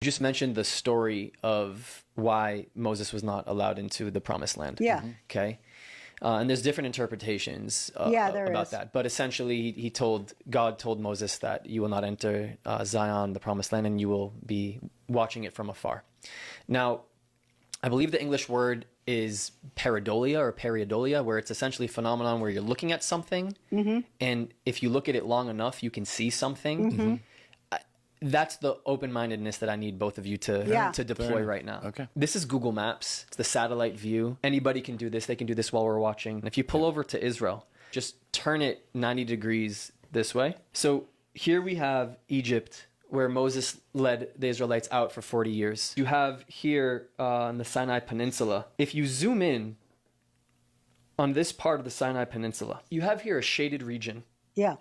just mentioned the story of why Moses was not allowed into the promised land. Yeah. Okay. And there's different interpretations about that. But essentially, God told Moses that you will not enter Zion, the promised land, and you will be watching it from afar. Now, I believe the English word is pareidolia, where it's essentially a phenomenon where you're looking at something, and if you look at it long enough, you can see something. That's the open-mindedness that I need both of you to deploy right now. Okay. This is Google Maps. It's the satellite view. Anybody can do this. They can do this while we're watching. If you pull over to Israel, just turn it 90 degrees this way. So here we have Egypt, where Moses led the Israelites out for 40 years. You have here on the Sinai Peninsula. If you zoom in on this part of the Sinai Peninsula, you have here a shaded region. Yeah.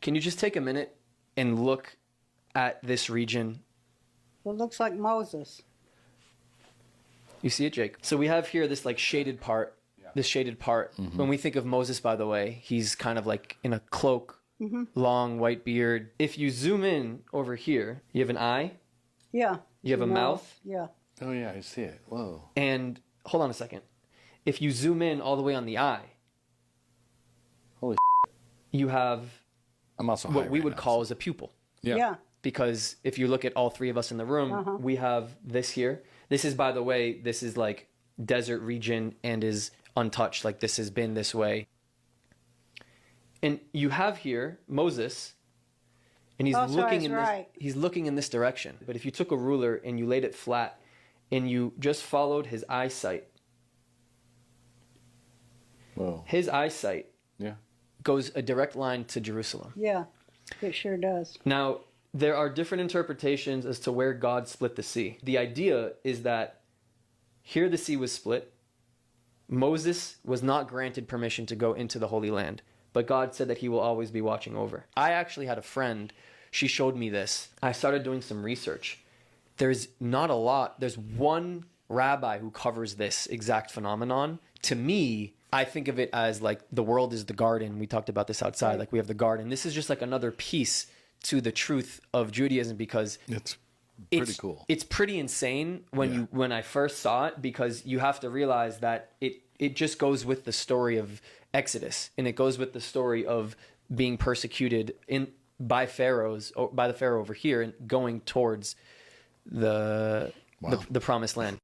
Can you just take a minute and look at this region? Well, it looks like Moses. You see it, Jake? So we have here this like shaded part, this shaded part. When we think of Moses, by the way, he's kind of like in a cloak, long white beard. If you zoom in over here, you have an eye. Yeah. You have a mouth. Yeah. Oh, yeah, I see it. Whoa. And hold on a second. If you zoom in all the way on the eye, Holy you have I'm also what high we right would now, call so- as a pupil. Yeah. Because if you look at all three of us in the room, we have this here. This is, by the way, this is like desert region and is untouched. Like this has been this way. And you have here Moses, and he's he's looking in this direction. But if you took a ruler and you laid it flat and you just followed his eyesight, Whoa. his eyesight Yeah. goes a direct line to Jerusalem. Yeah. It sure does. Now, there are different interpretations as to where God split the sea. The idea is that here the sea was split. Moses was not granted permission to go into the Holy Land, but God said that he will always be watching over. I actually had a friend, she showed me this. I started doing some research. There's not a lot. There's one rabbi who covers this exact phenomenon. To me, I think of it as like the world is the garden. We talked about this outside. Right. Like we have the garden. This is just like another piece to the truth of Judaism, because It's pretty cool. It's pretty insane when I first saw it, because you have to realize that it just goes with the story of Exodus, and it goes with the story of being persecuted by the Pharaoh over here and going towards the promised land.